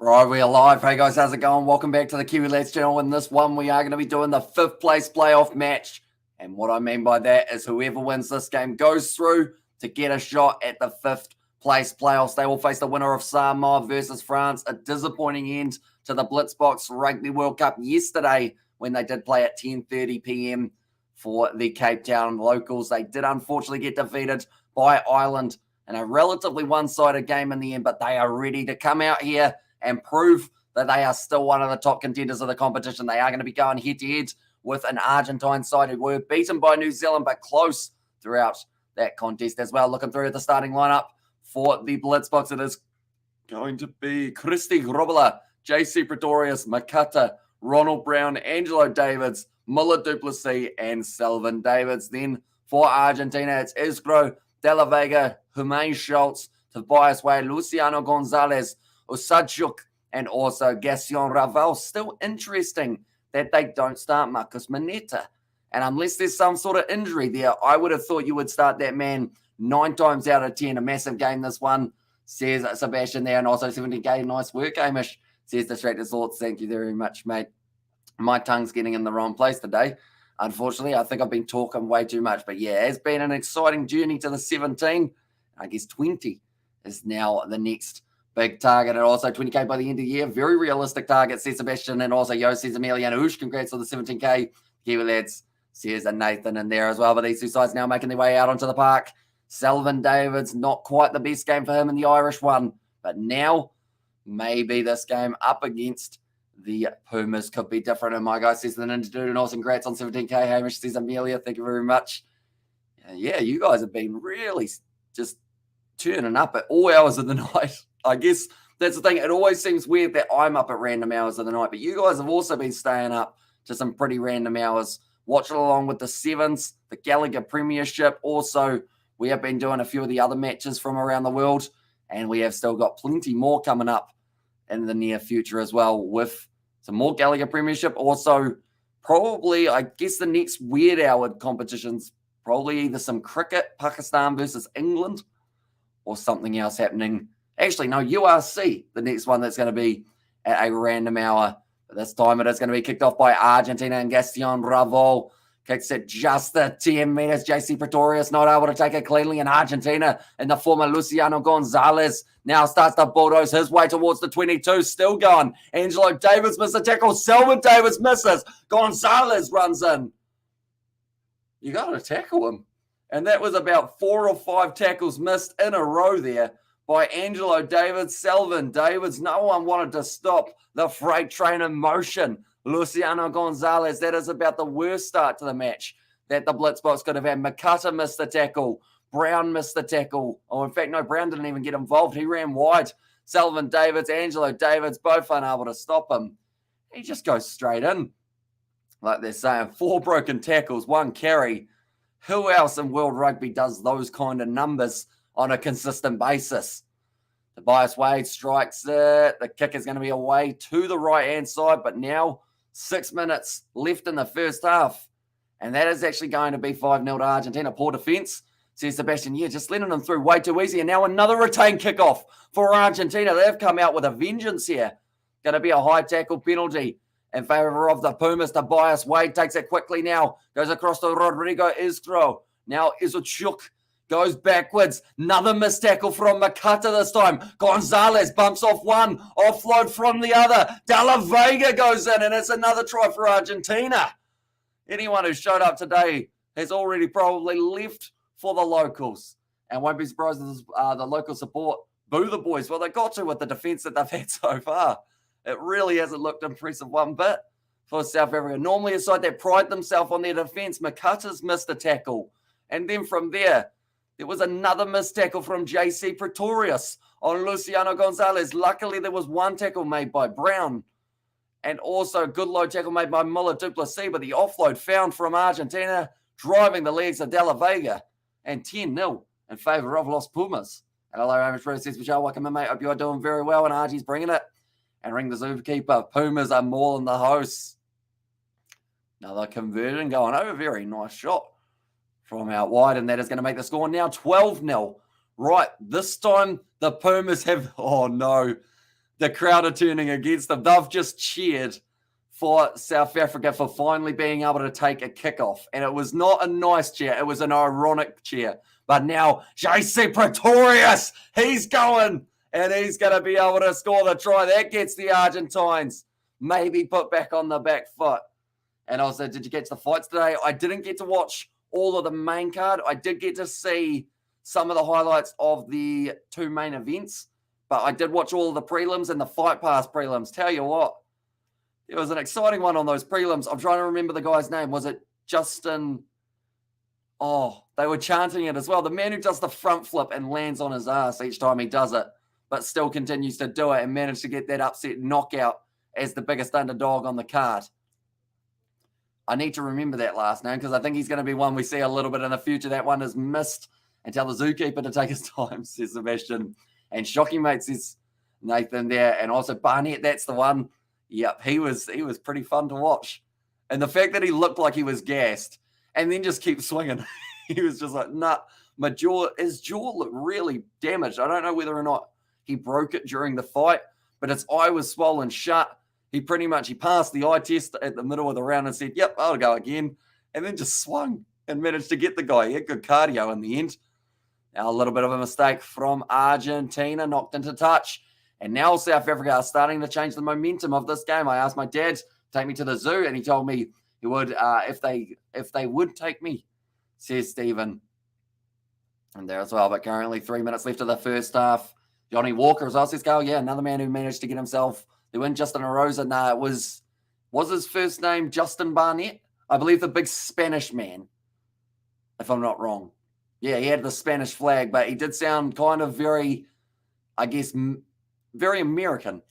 Right, we are live. Hey guys, how's it going? Welcome back to the Kiwi Lads channel. In this one, we are going to be doing the 5th place playoff match. And what I mean by that is whoever wins this game goes through to get a shot at the 5th place playoffs. They will face the winner of Samoa versus France. A disappointing end to the Blitzboks Rugby World Cup yesterday when they did play at 10:30 p.m. for the Cape Town locals. They did unfortunately get defeated by Ireland in a relatively one-sided game in the end, but they are ready to come out here and prove that they are still one of the top contenders of the competition. They are going to be going head-to-head with an Argentine side who were beaten by New Zealand, but close throughout that contest as well. Looking through at the starting lineup for the Blitzboks, it is going to be Christy Grobbler, JC Pretorius, Makata, Ronald Brown, Angelo Davids, Muller Duplessis, and Selvin Davids. Then for Argentina, it's Isgro, De La Vega, Humain Schultz, Tobias Wade, Luciano Gonzalez, Osadchuk, and also Gaston Raval. Still interesting that they don't start Marcus Maneta. And unless there's some sort of injury there, I would have thought you would start that man 9 times out of 10. A massive game, this one, says Sebastian there. And also 17K, nice work, Amish, says Distracted Thoughts. Thank you very much, mate. My tongue's getting in the wrong place today. Unfortunately, I think I've been talking way too much. But yeah, it's been an exciting journey to the 17. I guess 20 is now the next big target, and also 20K by the end of the year. Very realistic target, says Sebastian, and also Yo says Emiliano Hoosh. Congrats on the 17K. Kiwi Lads, says Nathan in there as well. But these two sides now making their way out onto the park. Selvin Davids, not quite the best game for him in the Irish one, but now maybe this game up against the Pumas could be different. And my guy says the Ninja Dude, and also congrats on 17K. Hamish says Amelia, thank you very much. Yeah, you guys have been really just turning up at all hours of the night. I guess that's the thing. It always seems weird that I'm up at random hours of the night, but you guys have also been staying up to some pretty random hours, watching along with the Sevens, the Gallagher Premiership. Also, we have been doing a few of the other matches from around the world, and we have still got plenty more coming up in the near future as well, with some more Gallagher Premiership. Also, probably, I guess the next weird hour competitions, probably either some cricket, Pakistan versus England, or something else happening. Actually, no, URC, the next one that's going to be at a random hour. But this time it is going to be kicked off by Argentina, and Gaston Raval kicks it just the 10 meters. JC Pretorius not able to take it cleanly, and Argentina and the former Luciano Gonzalez now starts to bulldoze his way towards the 22. Still going. Angelo Davids misses the tackle. Selvin Davids misses. Gonzalez runs in. You got to tackle him. And that was about 4 or 5 tackles missed in a row there by Angelo Davids, Selvin Davids. No one wanted to stop the freight train in motion. Luciano Gonzalez, that is about the worst start to the match that the Blitzboks could have had. Makata missed the tackle. Brown missed the tackle. Oh, in fact, no, Brown didn't even get involved. He ran wide. Selvin Davids, Angelo Davids, both unable to stop him. He just goes straight in. Like they're saying, 4 broken tackles, 1 carry. Who else in World Rugby does those kind of numbers on a consistent basis? Tobias Wade strikes it. The kick is going to be away to the right-hand side, but now 6 minutes left in the first half. And that is actually going to be 5-0 to Argentina. Poor defense, says Sebastian. Yeah, just letting them through way too easy. And now another retained kickoff for Argentina. They've come out with a vengeance here. Going to be a high tackle penalty in favor of the Pumas. Tobias Wade takes it quickly now. Goes across to Rodrigo Isgro. Now Izuchuk goes backwards. Another missed tackle from Makata this time. Gonzalez bumps off one. Offload from the other. De La Vega goes in, and it's another try for Argentina. Anyone who showed up today has already probably left for the locals. And won't be surprised if the local support boo the boys. Well, they got to with the defence that they've had so far. It really hasn't looked impressive one bit for South Africa. Normally a side that pride themselves on their defence. Makata's missed a tackle. And then from there was another missed tackle from JC Pretorius on Luciano Gonzalez. Luckily, there was 1 tackle made by Brown. And also a good low tackle made by Muller Duplessis. But the offload found from Argentina, driving the legs of De La Vega. And 10-0 in favour of Los Pumas. And hello, Amish Rose says, Michelle, welcome in, mate. Hope you are doing very well. And Archie's bringing it. And ring the zookeeper. Pumas are more than the hosts. Another conversion going over. Very nice shot from out wide. And that is going to make the score now 12-0. Right, this time the Pumas have... Oh, no. The crowd are turning against them. They've just cheered for South Africa for finally being able to take a kickoff. And it was not a nice cheer. It was an ironic cheer. But now, JC Pretorius, he's going. And he's going to be able to score the try. That gets the Argentines maybe put back on the back foot. And also, did you get to the fights today? I didn't get to watch all of the main card. I did get to see some of the highlights of the two main events. But I did watch all of the prelims and the Fight Pass prelims. Tell you what, it was an exciting one on those prelims. I'm trying to remember the guy's name. Was it Justin? Oh, they were chanting it as well. The man who does the front flip and lands on his ass each time he does it, but still continues to do it and managed to get that upset knockout as the biggest underdog on the card. I need to remember that last name because I think he's going to be one we see a little bit in the future. That one is missed. And tell the zookeeper to take his time, says Sebastian. And Shocking Mate says Nathan there. And also Barnett, that's the one. Yep, he was pretty fun to watch. And the fact that he looked like he was gassed and then just keep swinging. He was just like, nah, his jaw looked really damaged. I don't know whether or not he broke it during the fight, but his eye was swollen shut. He passed the eye test at the middle of the round and said, yep, I'll go again. And then just swung and managed to get the guy. He had good cardio in the end. Now a little bit of a mistake from Argentina, knocked into touch. And now South Africa are starting to change the momentum of this game. I asked my dad to take me to the zoo, and he told me he would if they would take me, says Stephen. And there as well. But currently 3 minutes left of the first half. Johnny Walker as well says, go, yeah, another man who managed to get himself the win. Justin Arosa, it was his first name Justin Barnett? I believe the big Spanish man, if I'm not wrong. Yeah, he had the Spanish flag, but he did sound kind of very, I guess, very American,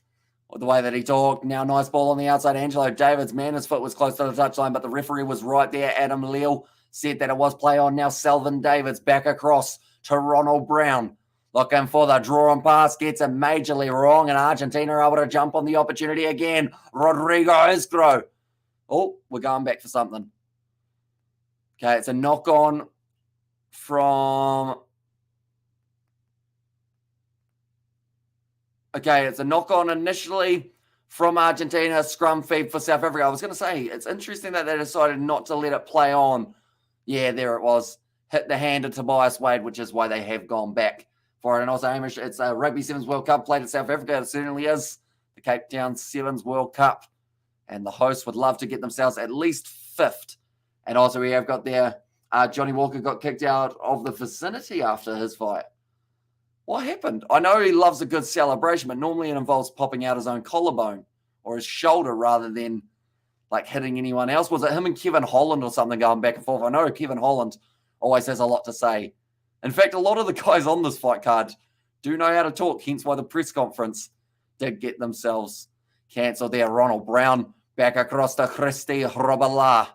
the way that he talked. Now, nice ball on the outside. Angelo Davids, man, his foot was close to the touchline, but the referee was right there. Adam Leal said that it was play on. Now, Selvin Davids back across to Ronald Brown. Looking for the draw and pass, gets it majorly wrong, and Argentina are able to jump on the opportunity again. Rodrigo Isgro. Oh, we're going back for something. Okay, it's a knock-on from... Okay, it's a knock-on initially from Argentina, scrum feed for South Africa. I was going to say, it's interesting that they decided not to let it play on. Yeah, there it was. Hit the hand of Tobias Wade, which is why they have gone back for it. And also, Hamish, it's a Rugby Sevens World Cup played at South Africa. It certainly is the Cape Town Sevens World Cup. And the hosts would love to get themselves at least fifth. And also, we have got there, Johnny Walker got kicked out of the vicinity after his fight. What happened? I know he loves a good celebration, but normally it involves popping out his own collarbone or his shoulder rather than like hitting anyone else. Was it him and Kevin Holland or something going back and forth? I know Kevin Holland always has a lot to say. In fact, a lot of the guys on this fight card do know how to talk, hence why the press conference did get themselves cancelled there. Ronald Brown back across to Christy Robala.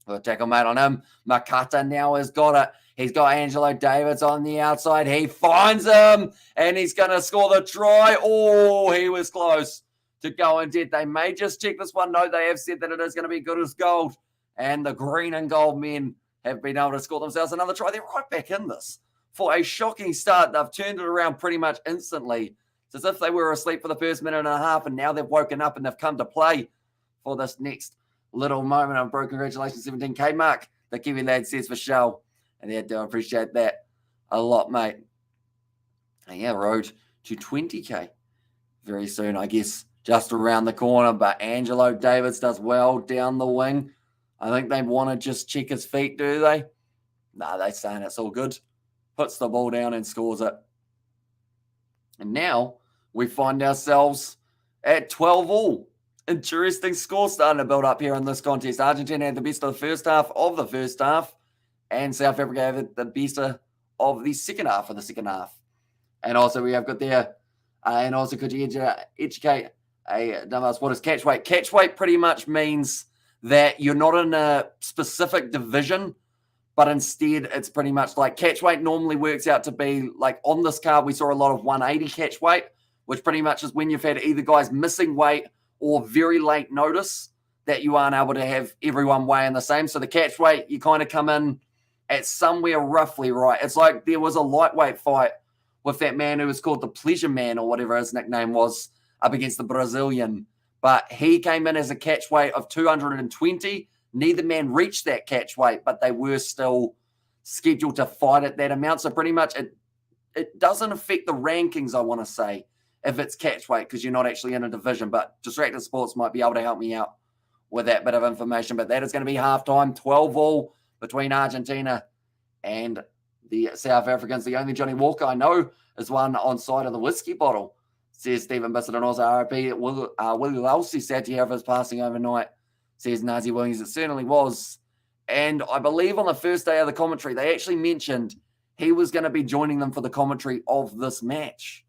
A tackle mate on him. Makata now has got it. He's got Angelo Davids on the outside. He finds him, and he's going to score the try. Oh, he was close to going dead. They may just check this one. No, they have said that it is going to be good as gold. And the green and gold men have been able to score themselves another try. They're right back in this. For a shocking start, they've turned it around pretty much instantly. It's as if they were asleep for the first minute and a half, and now they've woken up and they've come to play for this next little moment. I'm bro. Congratulations, 17K mark. The Kiwi lad says for show. And I do appreciate that a lot, mate. And yeah, road to 20K very soon, I guess, just around the corner. But Angelo Davids does well down the wing. I think they want to just check his feet, do they? No, they're saying it's all good. Puts the ball down and scores it. And now we find ourselves at 12-all. Interesting score starting to build up here in this contest. Argentina had the best of the first half of the first half. And South Africa have the best of the second half of the second half. And also we have got there, and also could you educate a dumbass, what is catch weight? Catch weight pretty much means that you're not in a specific division, but instead it's pretty much like catch weight normally works out to be like on this card, we saw a lot of 180 catch weight, which pretty much is when you've had either guys missing weight or very late notice that you aren't able to have everyone weighing the same. So the catch weight, you kind of come in at somewhere roughly right. It's like there was a lightweight fight with that man who was called the Pleasure Man or whatever his nickname was up against the Brazilian. But he came in as a catch weight of 220. Neither man reached that catch weight, but they were still scheduled to fight at that amount. So pretty much it doesn't affect the rankings, I want to say, if it's catch weight, because you're not actually in a division. But Distracted Sports might be able to help me out with that bit of information. But that is going to be halftime, 12-all between Argentina and the South Africans. The only Johnny Walker I know is one on side of the whiskey bottle, says Stephen Bissett. And also RIP, Willie Lelsey, sad to hear of his passing overnight, says Nazi Williams. It certainly was. And I believe on the first day of the commentary, they actually mentioned he was going to be joining them for the commentary of this match.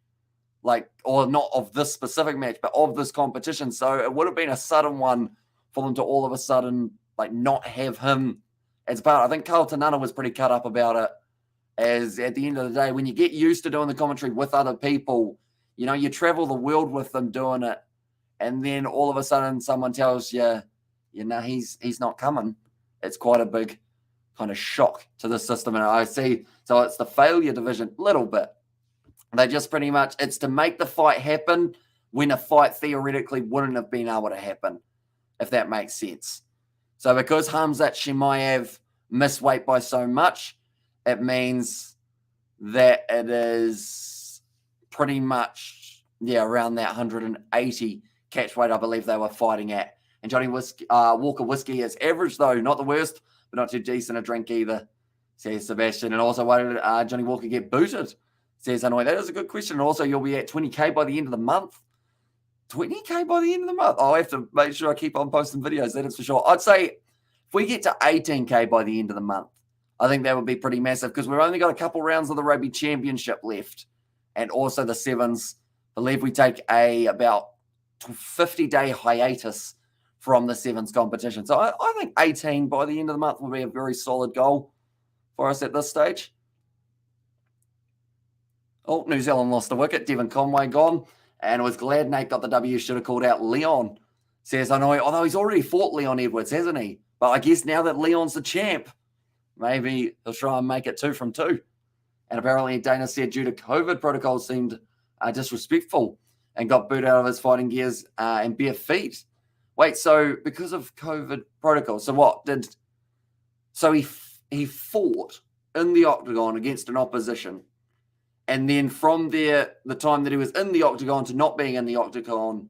Or not of this specific match, but of this competition. So it would have been a sudden one for them to all of a sudden, not have him as part. I think Carl Tanana was pretty cut up about it, as at the end of the day, when you get used to doing the commentary with other people, you travel the world with them doing it, and then all of a sudden someone tells you, he's not coming. It's quite a big kind of shock to the system. And I see, so it's the failure division, little bit. They just pretty much, it's to make the fight happen when a fight theoretically wouldn't have been able to happen, if that makes sense. So because Hamzat Chimaev missed weight by so much, it means that it is pretty much, around that 180 catch weight, I believe they were fighting at. And Johnny Walker whiskey is average, though, not the worst, but not too decent a drink either, says Sebastian. And also, why did Johnny Walker get booted? Says Hanoi. That is a good question. And also, you'll be at 20K by the end of the month. 20K by the end of the month? I'll have to make sure I keep on posting videos. That is for sure. I'd say if we get to 18K by the end of the month, I think that would be pretty massive, because we've only got a couple rounds of the Rugby Championship left. And also the Sevens. I believe we take about 50-day hiatus from the Sevens competition. So I think 18 by the end of the month would be a very solid goal for us at this stage. Oh, New Zealand lost a wicket. Devon Conway gone. And was glad Nate got the W. Should have called out Leon, says Hanoi. Although he's already fought Leon Edwards, hasn't he? But I guess now that Leon's the champ, maybe he'll try and make it 2 from 2. And apparently Dana said due to COVID protocols seemed disrespectful and got booed out of his fighting gears and bare feet. Wait, so because of COVID protocols, so what? So he fought in the octagon against an opposition, and then from there, the time that he was in the octagon to not being in the octagon,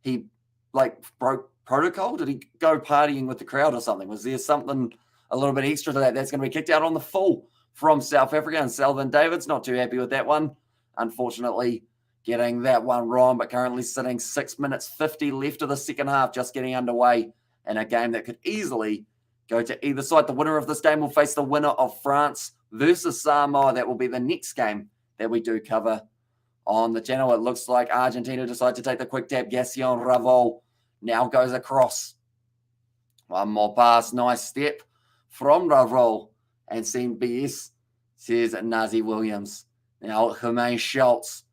he broke protocol? Did he go partying with the crowd or something? Was there something a little bit extra to that? That's going to be kicked out on the full from South Africa, and Selvin David's not too happy with that one. Unfortunately, getting that one wrong, but currently sitting 6 minutes 50 left of the second half, just getting underway in a game that could easily go to either side. The winner of this game will face the winner of France versus Samoa. That will be the next game that we do cover on the channel. It looks like Argentina decide to take the quick tap. Gassion Ravol now goes across. One more pass. Nice step from Ravol. And CBS says Nazi Williams. Now Jermaine Schultz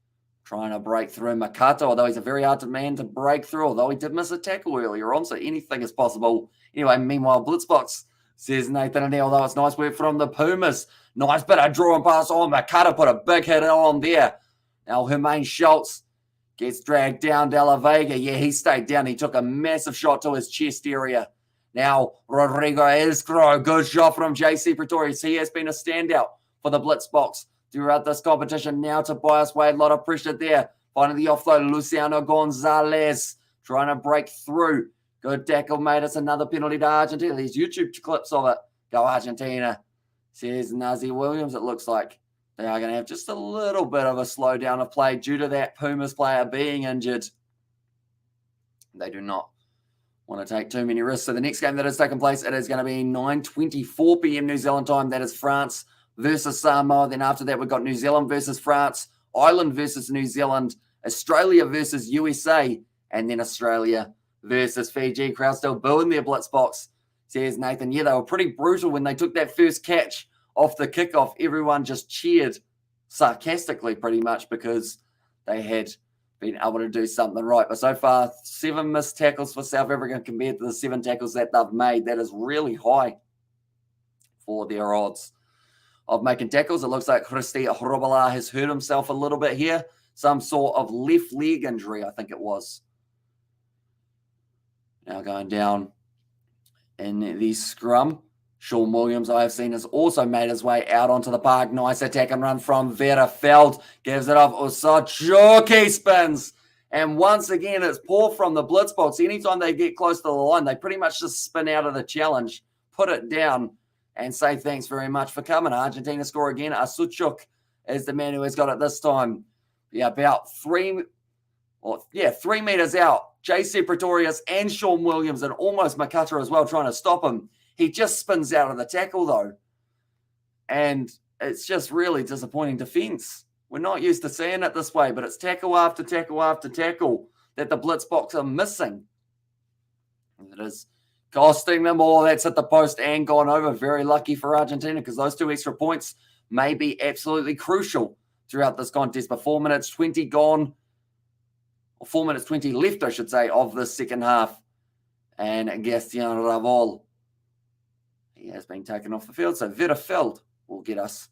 trying to break through Makato, although he's a very hard man to break through, although he did miss a tackle earlier on, so anything is possible. Anyway, meanwhile, Blitzboks, says Nathan, and although it's nice work from the Pumas, nice bit of draw and pass on. Makato put a big hit on there. Now Jermaine Schultz gets dragged down. De La Vega, he stayed down. He took a massive shot to his chest area. Now Rodrigo Escro, good shot from JC Pretorius. He has been a standout for the Blitzboks throughout this competition. Now Tobias Wade, a lot of pressure there. Finding the offload, Luciano Gonzalez trying to break through. Good tackle, mate. It's another penalty to Argentina. These YouTube clips of it. Go Argentina, says Nazi Williams. It looks like they are going to have just a little bit of a slowdown of play due to that Pumas player being injured. They do not want to take too many risks. So the next game that is taking place, it is going to be 9:24 p.m. New Zealand time. That is France versus Samoa. Then after that, we've got New Zealand versus France, Ireland versus New Zealand, Australia versus USA, and then Australia versus Fiji. Crowd still booing their Blitzboks, says Nathan. Yeah, they were pretty brutal when they took that first catch off the kickoff. Everyone just cheered sarcastically pretty much because they had been able to do something right. But so far, 7 missed tackles for South Africa compared to the 7 tackles that they've made. That is really high for their odds of making tackles. It looks like Christy Hrobala has hurt himself a little bit here. Some sort of left leg injury, I think it was. Now going down in the scrum. Sean Williams, I have seen, has also made his way out onto the park. Nice attack and run from Verafeld. Gives it off. Usachuki spins. And once again, it's poor from the Blitzboks. Anytime they get close to the line, they pretty much just spin out of the challenge, put it down, and say thanks very much for coming. Argentina score again. Asuchuk is the man who has got it this time. Yeah, about 3 meters out. JC Pretorius and Sean Williams and almost Makata as well trying to stop him. He just spins out of the tackle, though. And it's just really disappointing defense. We're not used to seeing it this way, but it's tackle after tackle after tackle that the Blitzboks are missing. It is costing them all. That's hit the post and gone over. Very lucky for Argentina because those 2 extra points may be absolutely crucial throughout this contest. But 4 minutes 20 gone, or 4 minutes 20 left, I should say, of the second half. And Gastian Ravol, he has been taken off the field. So Verafeld will get us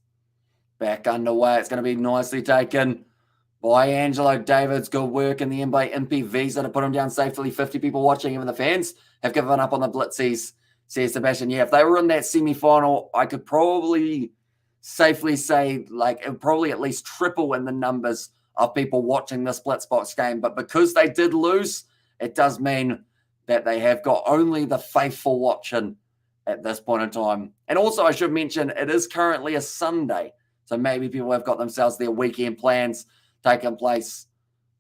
back underway. It's going to be nicely taken by Angelo Davids. Good work in the end by Impy Visa to put him down safely. 50 people watching. Even the fans have given up on the Blitzies, says Sebastian. Yeah, if they were in that semi-final, I could probably safely say like it would probably at least triple in the numbers of people watching this Blitzboks game. But because they did lose, it does mean that they have got only the faithful watching at this point in time. And also I should mention it is currently a Sunday. So maybe people have got themselves their weekend plans taking place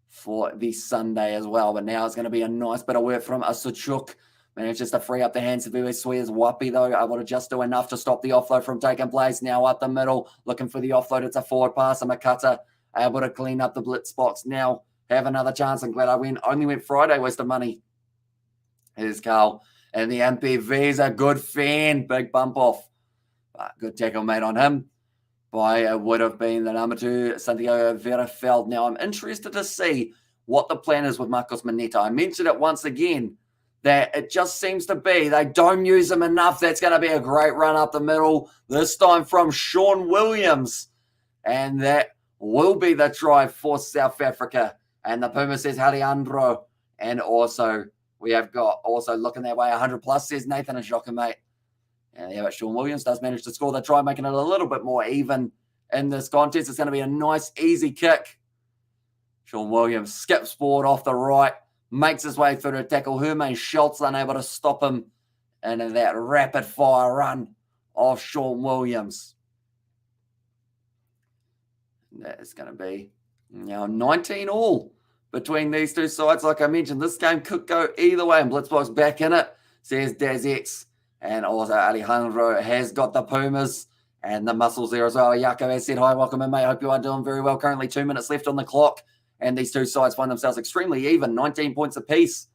for this Sunday as well. But now it's going to be a nice bit of work from Asuchuk. Managed just to free up the hands of Swears. Wapi, though, able to just do enough to stop the offload from taking place. Now up the middle, looking for the offload. It's a forward pass. Makata able to clean up the Blitzboks. Now have another chance. I'm glad I only went Friday, waste of money. Here's Carl. And the MPV is a good fan. Big bump off. But good tackle made on him by would have been the number 2, Santiago Verafeld. Now, I'm interested to see what the plan is with Marcos Maneta. I mentioned it once again that it just seems to be they don't use him enough. That's going to be a great run up the middle, this time from Sean Williams. And that will be the try for South Africa. And the Puma says Alejandro. And also, we have got also looking that way, 100 plus, says Nathan Ashoka, mate. And yeah, but Sean Williams does manage to score the try, making it a little bit more even in this contest. It's going to be a nice, easy kick. Sean Williams skips forward off the right, makes his way through the tackle. Hermain Schultz unable to stop him in that rapid-fire run of Sean Williams. That is going to be now 19 all between these two sides. Like I mentioned, this game could go either way, and Blitzboks back in it, says Dazex. And also Alejandro has got the Pumas and the muscles there as well. Jaco has said, hi, welcome in, mate. Hope you are doing very well. Currently 2 minutes left on the clock. And these two sides find themselves extremely even, 19 points apiece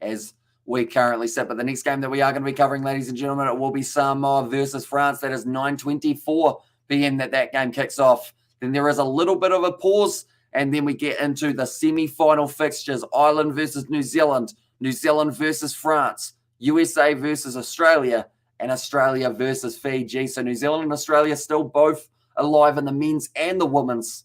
as we currently sit. But the next game that we are going to be covering, ladies and gentlemen, it will be Samoa versus France. That is 9:24 p.m. that game kicks off. Then there is a little bit of a pause, and then we get into the semi-final fixtures. Ireland versus New Zealand, New Zealand versus France, USA versus Australia, and Australia versus Fiji. So New Zealand and Australia still both alive in the men's and the women's.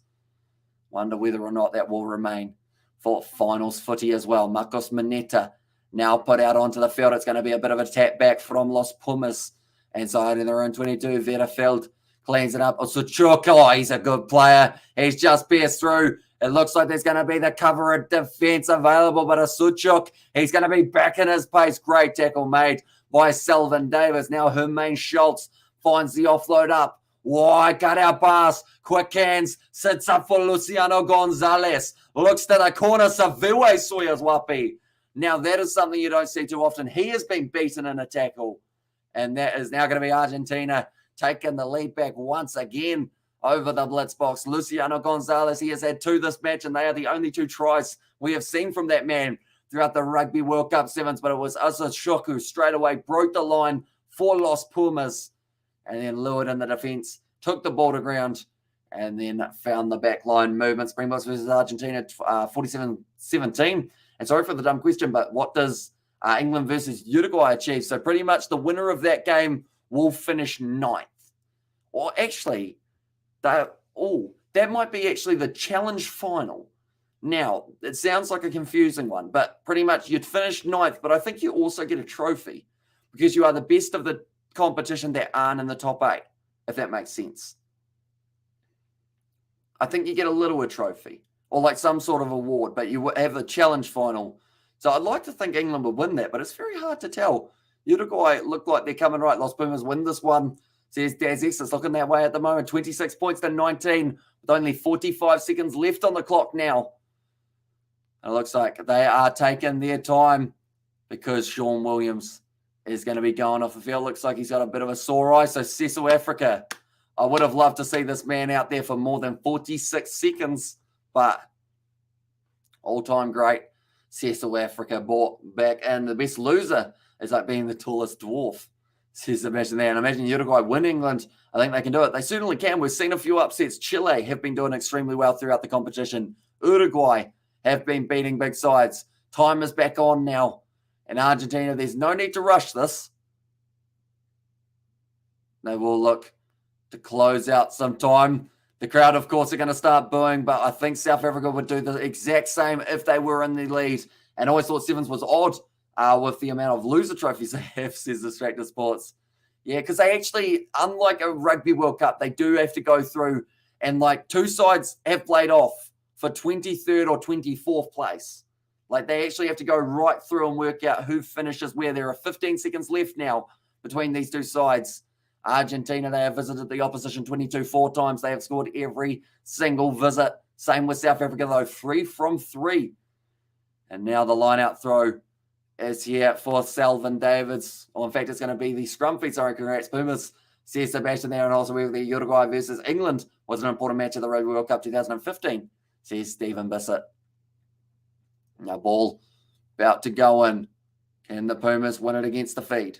Wonder whether or not that will remain for finals footy as well. Marcos Maneta now put out onto the field. It's going to be a bit of a tap back from Los Pumas. Inside in their own 22, Verafeld cleans it up. Oh, he's a good player. He's just pierced through. It looks like there's going to be the cover of defense available, but Asuchuk, he's going to be back in his pace. Great tackle made by Selvin Davis. Now Hermain Schultz finds the offload up. Wide cut out pass. Quick hands. Sits up for Luciano Gonzalez. Looks to the corner. Saviwe Sawyers Wapi. Now that is something you don't see too often. He has been beaten in a tackle. And that is now going to be Argentina taking the lead back once again over the Blitzboks. Luciano Gonzalez, he has had 2 this match, and they are the only 2 tries we have seen from that man throughout the Rugby World Cup Sevens. But it was Asuchuk who straight away broke the line for Los Pumas and then lured in the defense, took the ball to ground, and then found the back line movement. Springboks versus Argentina, 47-17. And sorry for the dumb question, but what does England versus Uruguay achieve? So pretty much the winner of that game will finish 9th. Or actually, that might be actually the challenge final. Now, it sounds like a confusing one, but pretty much you'd finish 9th, but I think you also get a trophy because you are the best of the competition that aren't in the top 8, if that makes sense. I think you get a little a trophy or like some sort of award, but you have the challenge final. So I'd like to think England would win that, but it's very hard to tell. Uruguay look like they're coming right. Los Pumas win this one. Says Daz X is looking that way at the moment. 26 points to 19 with only 45 seconds left on the clock now. And it looks like they are taking their time because Sean Williams is going to be going off the field. Looks like he's got a bit of a sore eye. So Cecil Africa, I would have loved to see this man out there for more than 46 seconds, but all-time great Cecil Africa brought back. And the best loser is like being the tallest dwarf. Says imagine that. And imagine Uruguay win England. I think they can do it. They certainly can. We've seen a few upsets. Chile have been doing extremely well throughout the competition. Uruguay have been beating big sides. Time is back on now. In Argentina, there's no need to rush this. They will look to close out some time. The crowd, of course, are going to start booing, but I think South Africa would do the exact same if they were in the lead. And I always thought Sevens was odd with the amount of loser trophies they have, says Distracted Sports. Yeah, because they actually, unlike a Rugby World Cup, they do have to go through and like 2 sides have played off for 23rd or 24th place. Like they actually have to go right through and work out who finishes where. There are 15 seconds left now between these 2 sides. Argentina, they have visited the opposition 4 times. They have scored every single visit. Same with South Africa, though, 3 from 3. And now the line-out throw is here for Selvin Davids. Well, in fact, it's going to be the scrum feet. Sorry, congrats, Pumas. Says Sebastian there, and also with the Uruguay versus England was an important match of the Rugby World Cup 2015, says Stephen Bissett. Now, ball about to go in. Can the Pumas win it against the feed?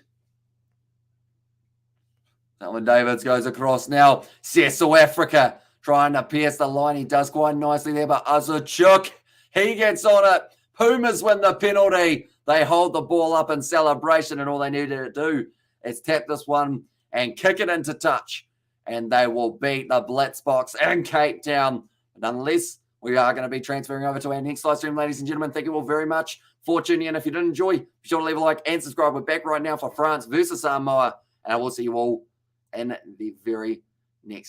Selvin Davids goes across now. Cecil Africa trying to pierce the line. He does quite nicely there, but Azurchuk, he gets on it. Pumas win the penalty. They hold the ball up in celebration, and all they needed to do is tap this one and kick it into touch, and they will beat the Blitzboks in Cape Town. But unless we are going to be transferring over to our next live stream, ladies and gentlemen, thank you all very much for tuning in. If you did enjoy, be sure to leave a like and subscribe. We're back right now for France versus Samoa, and I will see you all in the very next